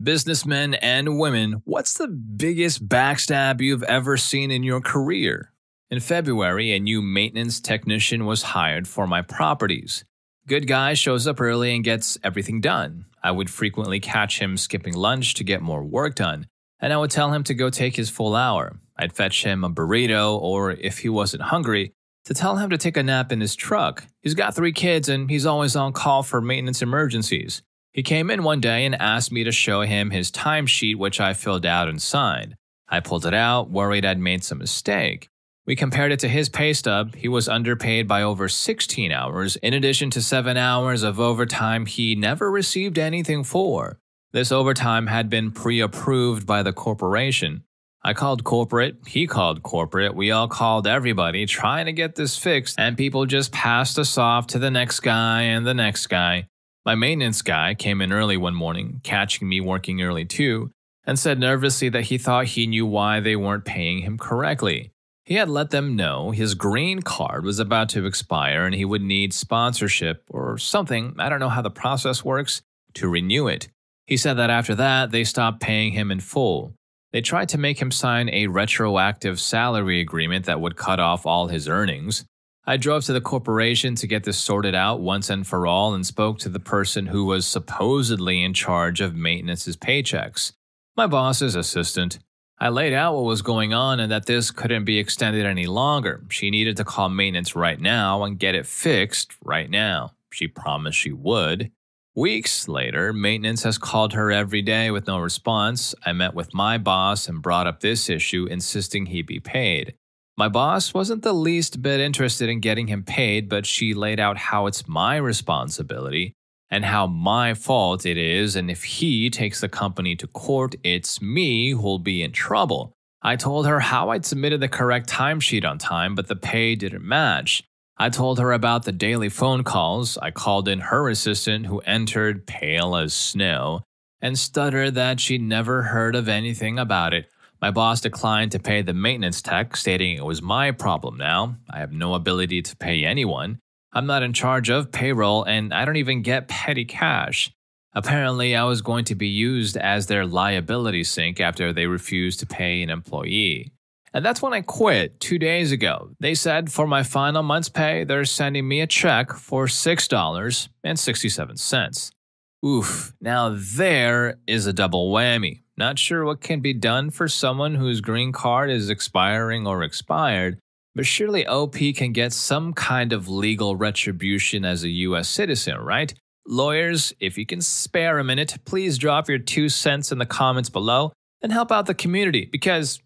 Businessmen and women, what's the biggest backstab you've ever seen in your career? In February, a new maintenance technician was hired for my properties. Good guy shows up early and gets everything done. I would frequently catch him skipping lunch to get more work done, and I would tell him to go take his full hour. I'd fetch him a burrito, or if he wasn't hungry, to tell him to take a nap in his truck. He's got 3 kids and he's always on call for maintenance emergencies. He came in one day and asked me to show him his timesheet, which I filled out and signed. I pulled it out, worried I'd made some mistake. We compared it to his pay stub. He was underpaid by over 16 hours, in addition to 7 hours of overtime he never received anything for. This overtime had been pre-approved by the corporation. I called corporate, he called corporate, we all called everybody trying to get this fixed, and people just passed us off to the next guy and the next guy. My maintenance guy came in early one morning, catching me working early too, and said nervously that he thought he knew why they weren't paying him correctly. He had let them know his green card was about to expire and he would need sponsorship or something, I don't know how the process works, to renew it. He said that after that, they stopped paying him in full. They tried to make him sign a retroactive salary agreement that would cut off all his earnings. I drove to the corporation to get this sorted out once and for all and spoke to the person who was supposedly in charge of maintenance's paychecks, my boss's assistant. I laid out what was going on and that this couldn't be extended any longer. She needed to call maintenance right now and get it fixed right now. She promised she would. Weeks later, maintenance has called her every day with no response. I met with my boss and brought up this issue, insisting he be paid. My boss wasn't the least bit interested in getting him paid, but she laid out how it's my responsibility and how my fault it is, and if he takes the company to court, it's me who'll be in trouble. I told her how I'd submitted the correct timesheet on time, but the pay didn't match. I told her about the daily phone calls. I called in her assistant, who entered pale as snow, and stuttered that she'd never heard of anything about it. My boss declined to pay the maintenance tech, stating it was my problem now. I have no ability to pay anyone. I'm not in charge of payroll, and I don't even get petty cash. Apparently, I was going to be used as their liability sink after they refused to pay an employee. And that's when I quit 2 days ago. They said for my final month's pay, they're sending me a check for $6.67. Oof, now there is a double whammy. Not sure what can be done for someone whose green card is expiring or expired, but surely OP can get some kind of legal retribution as a US citizen, right? Lawyers, if you can spare a minute, please drop your 2 cents in the comments below and help out the community because,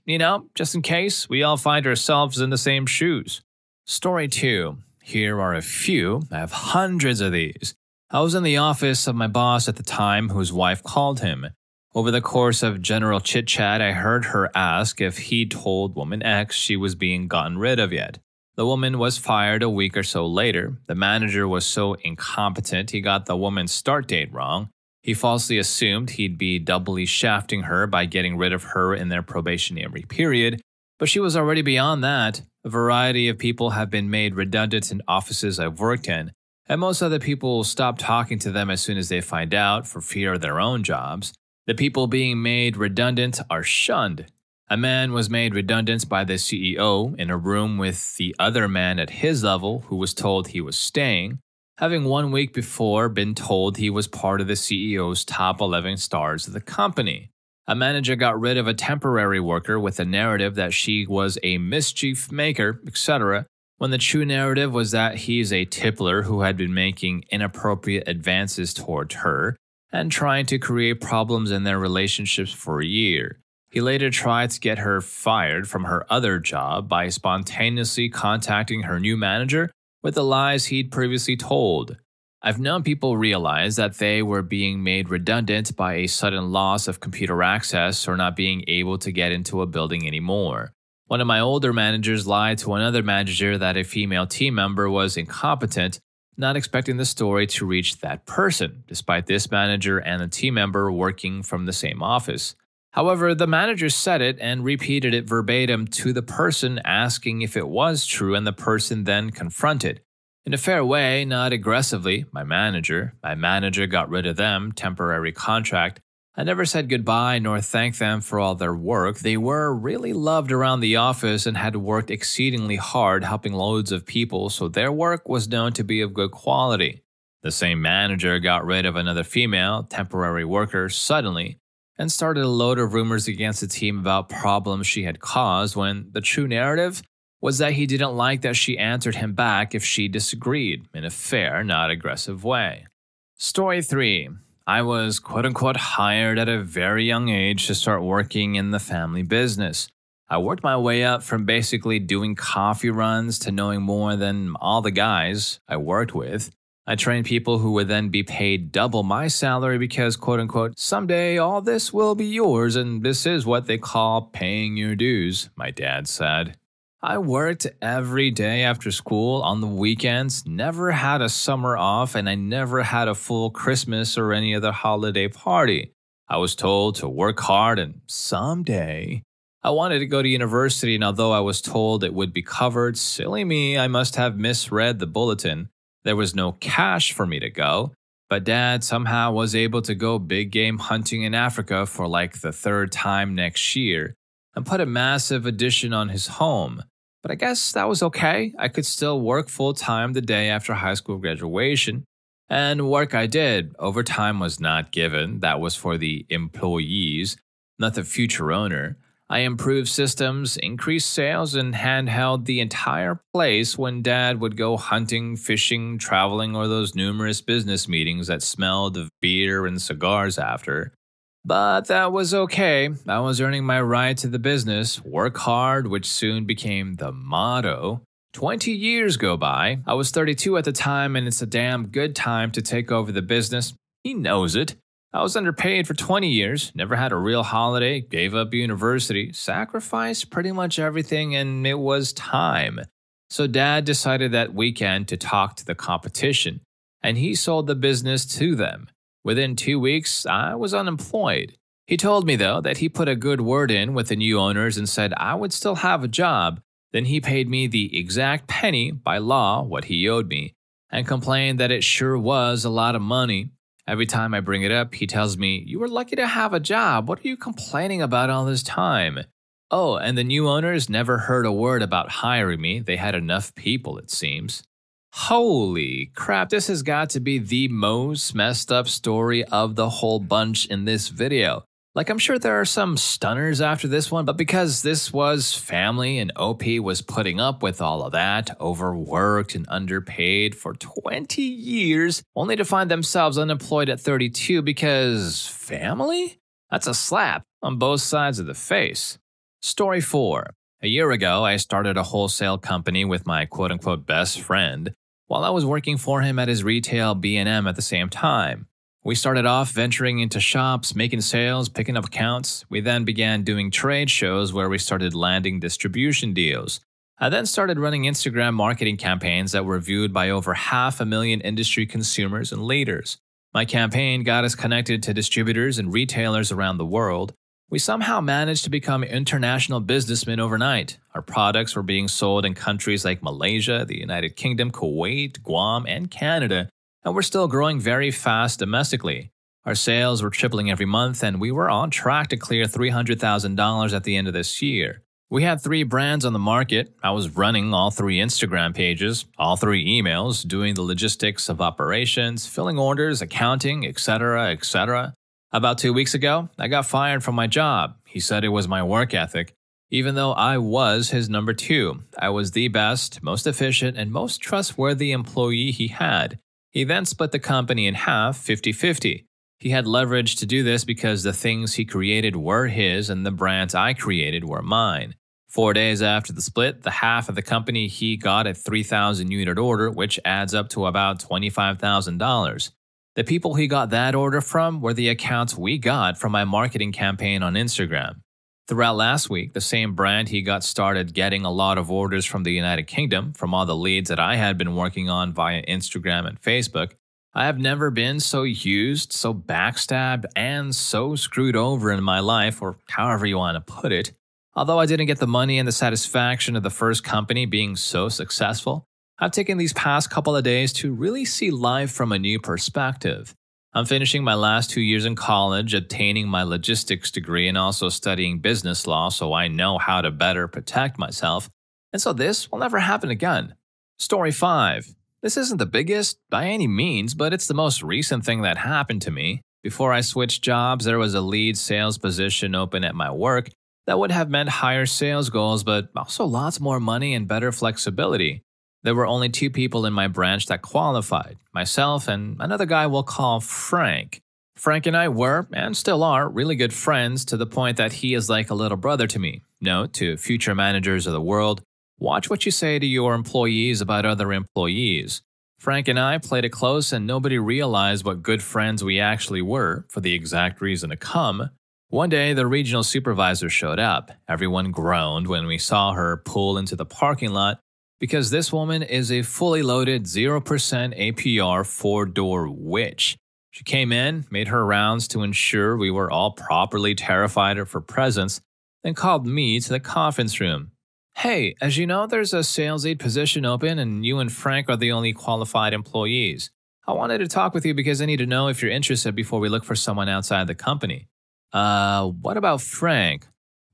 just in case we all find ourselves in the same shoes. Story 2. Here are a few. I have hundreds of these. I was in the office of my boss at the time whose wife called him. Over the course of general chit-chat, I heard her ask if he'd told woman X she was being gotten rid of yet. The woman was fired a week or so later. The manager was so incompetent he got the woman's start date wrong. He falsely assumed he'd be doubly shafting her by getting rid of her in their probationary period, but she was already beyond that. A variety of people have been made redundant in offices I've worked in, and most other people will stop talking to them as soon as they find out for fear of their own jobs. The people being made redundant are shunned. A man was made redundant by the CEO in a room with the other man at his level who was told he was staying, having 1 week before been told he was part of the CEO's top 11 stars of the company. A manager got rid of a temporary worker with a narrative that she was a mischief maker, etc., when the true narrative was that he's a tippler who had been making inappropriate advances toward her and trying to create problems in their relationships for a year. He later tried to get her fired from her other job by spontaneously contacting her new manager with the lies he'd previously told. I've known people realize that they were being made redundant by a sudden loss of computer access or not being able to get into a building anymore. One of my older managers lied to another manager that a female team member was incompetent, not expecting the story to reach that person, despite this manager and the team member working from the same office. However, the manager said it and repeated it verbatim to the person asking if it was true, and the person then confronted. In a fair way, not aggressively, my manager got rid of them, temporary contract, I never said goodbye nor thanked them for all their work. They were really loved around the office and had worked exceedingly hard helping loads of people, so their work was known to be of good quality. The same manager got rid of another female, temporary worker suddenly and started a load of rumors against the team about problems she had caused when the true narrative was that he didn't like that she answered him back if she disagreed in a fair, not aggressive way. Story 3. I was quote-unquote hired at a very young age to start working in the family business. I worked my way up from basically doing coffee runs to knowing more than all the guys I worked with. I trained people who would then be paid double my salary because, quote-unquote, someday all this will be yours and this is what they call paying your dues, my dad said. I worked every day after school, on the weekends, never had a summer off, and I never had a full Christmas or any other holiday party. I was told to work hard and someday. I wanted to go to university, and although I was told it would be covered, silly me, I must have misread the bulletin. There was no cash for me to go, but Dad somehow was able to go big game hunting in Africa for like the third time next year and put a massive addition on his home. But I guess that was okay. I could still work full-time the day after high school graduation. And work I did. Overtime was not given. That was for the employees, not the future owner. I improved systems, increased sales, and handheld the entire place when Dad would go hunting, fishing, traveling, or those numerous business meetings that smelled of beer and cigars after. But that was okay. I was earning my right to the business, work hard, which soon became the motto. 20 years go by. I was 32 at the time, and it's a damn good time to take over the business. He knows it. I was underpaid for 20 years, never had a real holiday, gave up university, sacrificed pretty much everything, and it was time. So Dad decided that weekend to talk to the competition, and he sold the business to them. Within 2 weeks, I was unemployed. He told me, though, that he put a good word in with the new owners and said I would still have a job. Then he paid me the exact penny, by law, what he owed me, and complained that it sure was a lot of money. Every time I bring it up, he tells me, "You were lucky to have a job. What are you complaining about all this time?" Oh, and the new owners never heard a word about hiring me. They had enough people, it seems. Holy crap, this has got to be the most messed up story of the whole bunch in this video. Like, I'm sure there are some stunners after this one, but because this was family and OP was putting up with all of that, overworked and underpaid for 20 years, only to find themselves unemployed at 32 because family? That's a slap on both sides of the face. Story 4. A year ago, I started a wholesale company with my quote-unquote best friend, while I was working for him at his retail B&M at the same time. We started off venturing into shops, making sales, picking up accounts. We then began doing trade shows where we started landing distribution deals. I then started running Instagram marketing campaigns that were viewed by over 500,000 industry consumers and leaders. My campaign got us connected to distributors and retailers around the world. We somehow managed to become international businessmen overnight. Our products were being sold in countries like Malaysia, the United Kingdom, Kuwait, Guam, and Canada, and we're still growing very fast domestically. Our sales were tripling every month, and we were on track to clear $300,000 at the end of this year. We had 3 brands on the market. I was running all 3 Instagram pages, all 3 emails, doing the logistics of operations, filling orders, accounting, etc., etc. About 2 weeks ago, I got fired from my job. He said it was my work ethic. Even though I was his number 2, I was the best, most efficient, and most trustworthy employee he had. He then split the company in half, 50-50. He had leverage to do this because the things he created were his and the brands I created were mine. 4 days after the split, the half of the company he got a 3,000 unit order, which adds up to about $25,000. The people he got that order from were the accounts we got from my marketing campaign on Instagram. Throughout last week, the same brand he got started getting a lot of orders from the United Kingdom from all the leads that I had been working on via Instagram and Facebook. I have never been so used, so backstabbed, and so screwed over in my life, or however you want to put it. Although I didn't get the money and the satisfaction of the first company being so successful, I've taken these past couple of days to really see life from a new perspective. I'm finishing my last 2 years in college, obtaining my logistics degree, and also studying business law so I know how to better protect myself. And so this will never happen again. Story 5. This isn't the biggest by any means, but it's the most recent thing that happened to me. Before I switched jobs, there was a lead sales position open at my work that would have meant higher sales goals, but also lots more money and better flexibility. There were only 2 people in my branch that qualified, myself and another guy we'll call Frank. Frank and I were, and still are, really good friends to the point that he is like a little brother to me. Note to future managers of the world, watch what you say to your employees about other employees. Frank and I played it close and nobody realized what good friends we actually were, for the exact reason to come. One day, the regional supervisor showed up. Everyone groaned when we saw her pull into the parking lot because this woman is a fully loaded 0% APR 4-door witch. She came in, made her rounds to ensure we were all properly terrified of her presence, then called me to the conference room. Hey, as you know, there's a sales aide position open and you and Frank are the only qualified employees. I wanted to talk with you because I need to know if you're interested before we look for someone outside the company. What about Frank?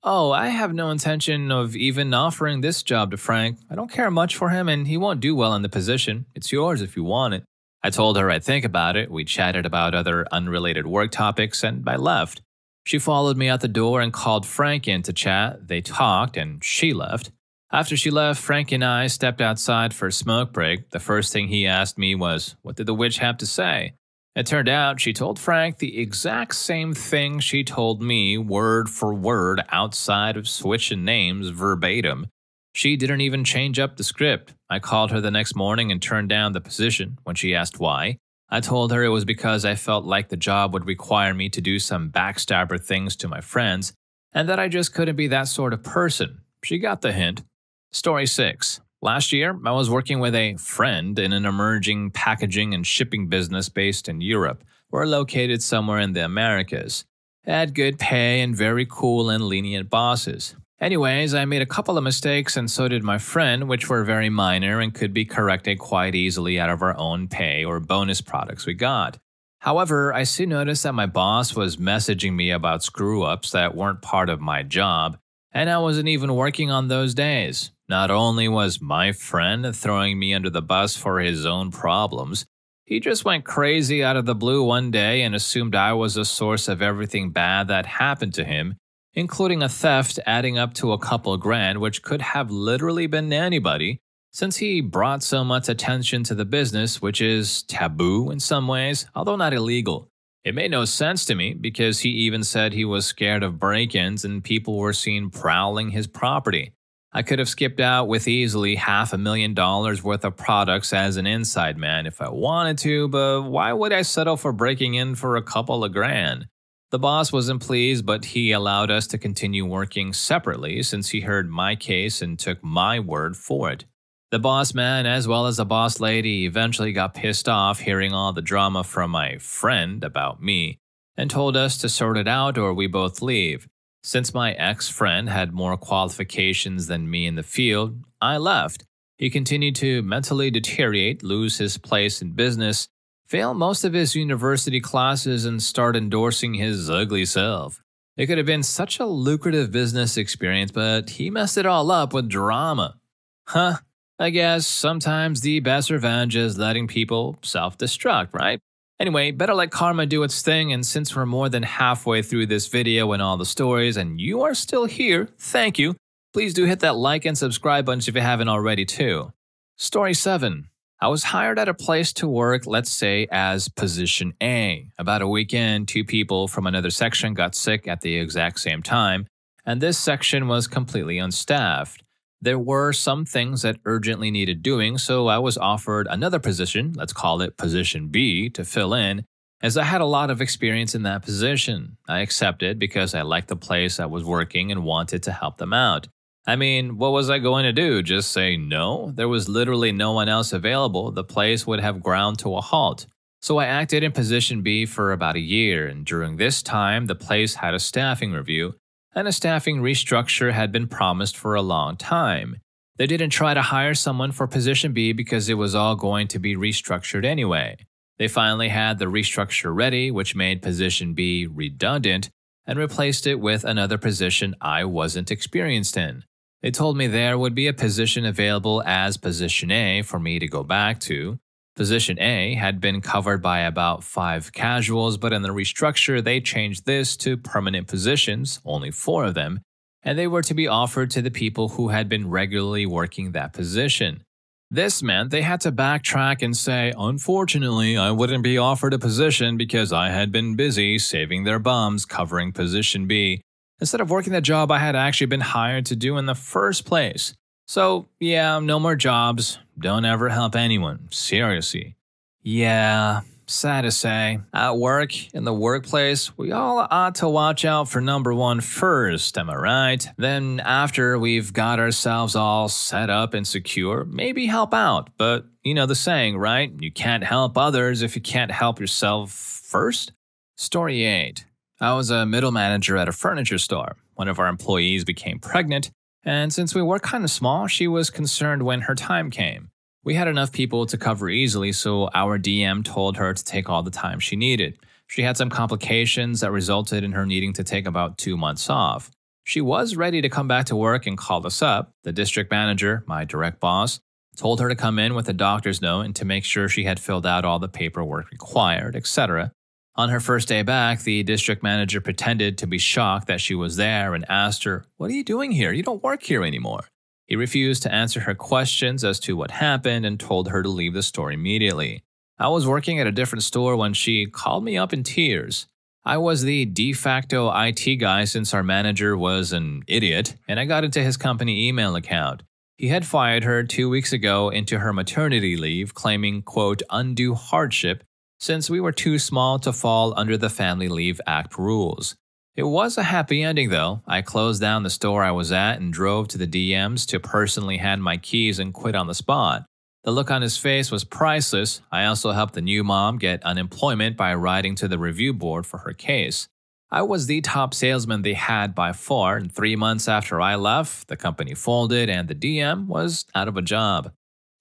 Oh, I have no intention of even offering this job to Frank. I don't care much for him and he won't do well in the position. It's yours if you want it. I told her I'd think about it. We chatted about other unrelated work topics and I left. She followed me out the door and called Frank in to chat. They talked and she left. After she left, Frank and I stepped outside for a smoke break. The first thing he asked me was, what did the witch have to say? It turned out she told Frank the exact same thing she told me, word for word, outside of switching names verbatim. She didn't even change up the script. I called her the next morning and turned down the position. When she asked why, I told her it was because I felt like the job would require me to do some backstabber things to my friends, and that I just couldn't be that sort of person. She got the hint. Story 6. Last year, I was working with a friend in an emerging packaging and shipping business based in Europe. We're located somewhere in the Americas. It had good pay and very cool and lenient bosses. Anyways, I made a couple of mistakes and so did my friend, which were very minor and could be corrected quite easily out of our own pay or bonus products we got. However, I soon noticed that my boss was messaging me about screw-ups that weren't part of my job, and I wasn't even working on those days. Not only was my friend throwing me under the bus for his own problems, he just went crazy out of the blue one day and assumed I was the source of everything bad that happened to him, including a theft adding up to a couple grand, which could have literally been anybody, since he brought so much attention to the business, which is taboo in some ways, although not illegal. It made no sense to me because he even said he was scared of break-ins and people were seen prowling his property. I could have skipped out with easily $500,000 worth of products as an inside man if I wanted to, but why would I settle for breaking in for a couple of grand? The boss wasn't pleased, but he allowed us to continue working separately since he heard my case and took my word for it. The boss man as well as the boss lady eventually got pissed off hearing all the drama from my friend about me and told us to sort it out or we both leave. Since my ex-friend had more qualifications than me in the field, I left. He continued to mentally deteriorate, lose his place in business, fail most of his university classes, and start endorsing his ugly self. It could have been such a lucrative business experience, but he messed it all up with drama. I guess sometimes the best revenge is letting people self-destruct, right? Anyway, better let karma do its thing, and since we're more than halfway through this video and all the stories, and you are still here, thank you. Please do hit that like and subscribe button if you haven't already too. Story 7. I was hired at a place to work, let's say, as Position A. About a weekend, 2 people from another section got sick at the exact same time, and this section was completely unstaffed. There were some things that urgently needed doing, so I was offered another position, let's call it Position B, to fill in, as I had a lot of experience in that position. I accepted because I liked the place I was working and wanted to help them out. I mean, what was I going to do? Just say no? There was literally no one else available. The place would have ground to a halt. So I acted in Position B for about a year, and during this time, the place had a staffing review, and a staffing restructure had been promised for a long time. They didn't try to hire someone for Position B because it was all going to be restructured anyway. They finally had the restructure ready, which made position B redundant, and replaced it with another position I wasn't experienced in. They told me there would be a position available as position A for me to go back to. Position A had been covered by about 5 casuals, but in the restructure, they changed this to permanent positions, only 4 of them, and they were to be offered to the people who had been regularly working that position. This meant they had to backtrack and say, unfortunately, I wouldn't be offered a position because I had been busy saving their bums covering position B, instead of working the job I had actually been hired to do in the first place. So, yeah, no more jobs. Don't ever help anyone. Seriously. Yeah, sad to say. At work, in the workplace, we all ought to watch out for number 1 first, am I right? Then after we've got ourselves all set up and secure, maybe help out. But you know the saying, right? You can't help others if you can't help yourself first. Story 8. I was a middle manager at a furniture store. One of our employees became pregnant, and since we were kind of small, she was concerned when her time came. We had enough people to cover easily, so our DM told her to take all the time she needed. She had some complications that resulted in her needing to take about 2 months off. She was ready to come back to work and called us up. The district manager, my direct boss, told her to come in with a doctor's note and to make sure she had filled out all the paperwork required, etc. On her first day back, the district manager pretended to be shocked that she was there and asked her, "What are you doing here? You don't work here anymore." He refused to answer her questions as to what happened and told her to leave the store immediately. I was working at a different store when she called me up in tears. I was the de facto IT guy since our manager was an idiot, and I got into his company email account. He had fired her 2 weeks ago into her maternity leave, claiming, quote, undue hardship, since we were too small to fall under the Family Leave Act rules. It was a happy ending, though. I closed down the store I was at and drove to the DMs to personally hand my keys and quit on the spot. The look on his face was priceless. I also helped the new mom get unemployment by writing to the review board for her case. I was the top salesman they had by far, and 3 months after I left, the company folded and the DM was out of a job.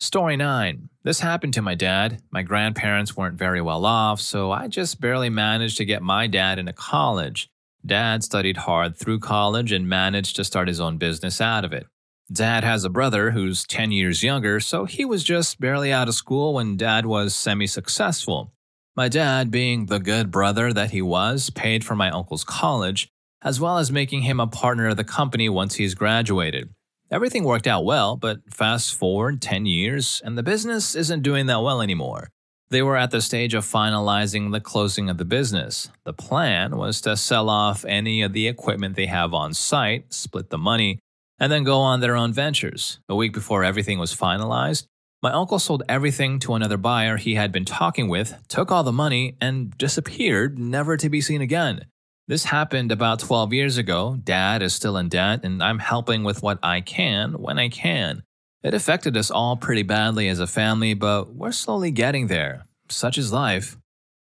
Story 9. This happened to my dad. My grandparents weren't very well off, so I just barely managed to get my dad into college. Dad studied hard through college and managed to start his own business out of it. Dad has a brother who's 10 years younger, so he was just barely out of school when Dad was semi-successful. My dad, being the good brother that he was, paid for my uncle's college, as well as making him a partner of the company once he's graduated. Everything worked out well, but fast forward 10 years, and the business isn't doing that well anymore. They were at the stage of finalizing the closing of the business. The plan was to sell off any of the equipment they have on site, split the money, and then go on their own ventures. A week before everything was finalized, my uncle sold everything to another buyer he had been talking with, took all the money, and disappeared, never to be seen again. This happened about 12 years ago. Dad is still in debt, and I'm helping with what I can when I can. It affected us all pretty badly as a family, but we're slowly getting there. Such is life.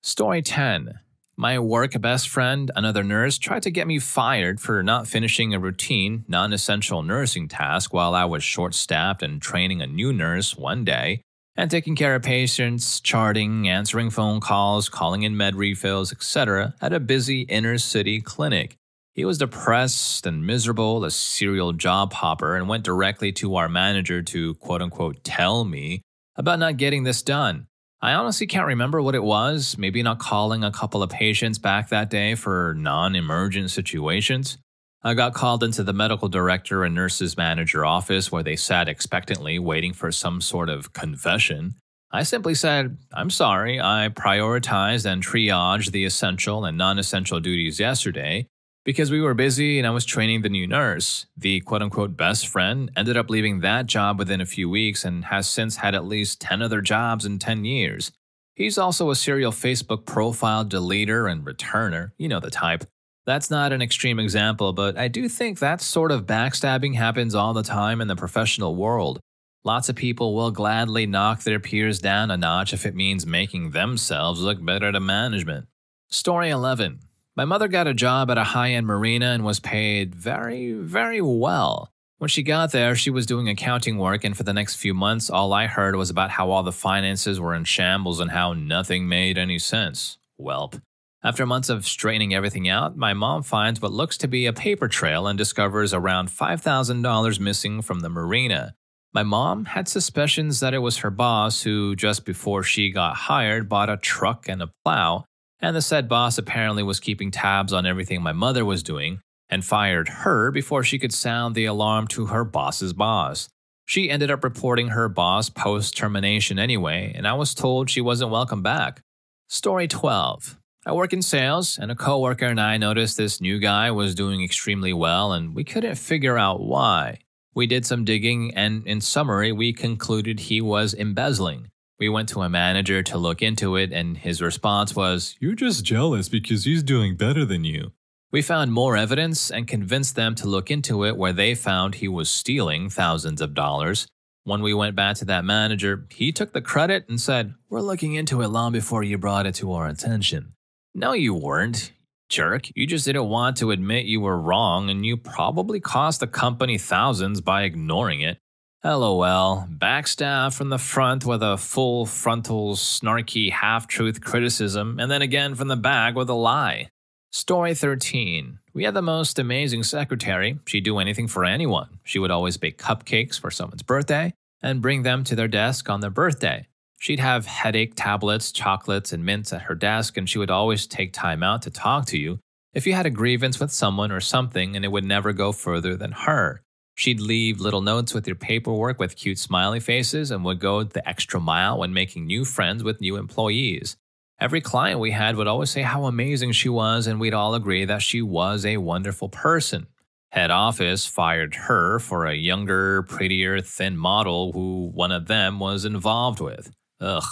Story 10. My work best friend, another nurse, tried to get me fired for not finishing a routine, non-essential nursing task while I was short-staffed and training a new nurse one day, and taking care of patients, charting, answering phone calls, calling in med refills, etc. at a busy inner-city clinic. He was depressed and miserable, a serial job hopper, and went directly to our manager to quote-unquote tell me about not getting this done. I honestly can't remember what it was, maybe not calling a couple of patients back that day for non-emergent situations. I got called into the medical director and nurse's manager office where they sat expectantly waiting for some sort of confession. I simply said, "I'm sorry, I prioritized and triaged the essential and non-essential duties yesterday because we were busy and I was training the new nurse." The quote-unquote best friend ended up leaving that job within a few weeks and has since had at least 10 other jobs in 10 years. He's also a serial Facebook profile deleter and returner, you know the type. That's not an extreme example, but I do think that sort of backstabbing happens all the time in the professional world. Lots of people will gladly knock their peers down a notch if it means making themselves look better to management. Story 11. My mother got a job at a high-end marina and was paid very, very well. When she got there, she was doing accounting work, and for the next few months, all I heard was about how all the finances were in shambles and how nothing made any sense. Welp. After months of straightening everything out, my mom finds what looks to be a paper trail and discovers around $5,000 missing from the marina. My mom had suspicions that it was her boss who, just before she got hired, bought a truck and a plow, and the said boss apparently was keeping tabs on everything my mother was doing, and fired her before she could sound the alarm to her boss's boss. She ended up reporting her boss post-termination anyway, and I was told she wasn't welcome back. Story 12. I work in sales, and a coworker and I noticed this new guy was doing extremely well, and we couldn't figure out why. We did some digging, and in summary, we concluded he was embezzling. We went to a manager to look into it, and his response was, "You're just jealous because he's doing better than you." We found more evidence and convinced them to look into it, where they found he was stealing thousands of dollars. When we went back to that manager, he took the credit and said, "We're looking into it long before you brought it to our attention." No, you weren't, jerk. You just didn't want to admit you were wrong, and you probably cost the company thousands by ignoring it. LOL, backstab from the front with a full frontal snarky half-truth criticism, and then again from the back with a lie. Story 13. We had the most amazing secretary. She'd do anything for anyone. She would always bake cupcakes for someone's birthday and bring them to their desk on their birthday. She'd have headache tablets, chocolates, and mints at her desk, and she would always take time out to talk to you if you had a grievance with someone or something, and it would never go further than her. She'd leave little notes with your paperwork with cute smiley faces and would go the extra mile when making new friends with new employees. Every client we had would always say how amazing she was, and we'd all agree that she was a wonderful person. Head office fired her for a younger, prettier, thin model who one of them was involved with. Ugh.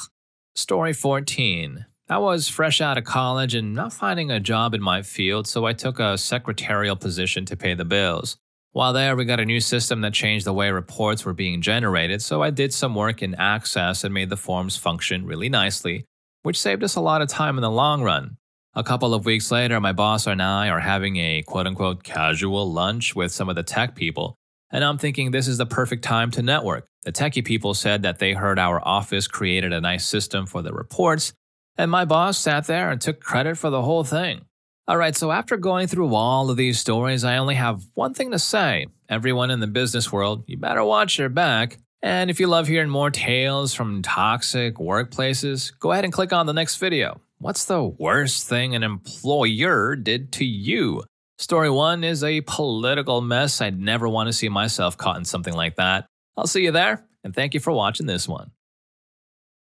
Story 14. I was fresh out of college and not finding a job in my field, so I took a secretarial position to pay the bills. While there, we got a new system that changed the way reports were being generated, so I did some work in Access and made the forms function really nicely, which saved us a lot of time in the long run. A couple of weeks later, my boss and I are having a quote-unquote casual lunch with some of the tech people, and I'm thinking this is the perfect time to network. The techie people said that they heard our office created a nice system for the reports, and my boss sat there and took credit for the whole thing. Alright, so after going through all of these stories, I only have one thing to say. Everyone in the business world, you better watch your back. And if you love hearing more tales from toxic workplaces, go ahead and click on the next video. What's the worst thing an employer did to you? Story 1 is a political mess. I'd never want to see myself caught in something like that. I'll see you there, and thank you for watching this one.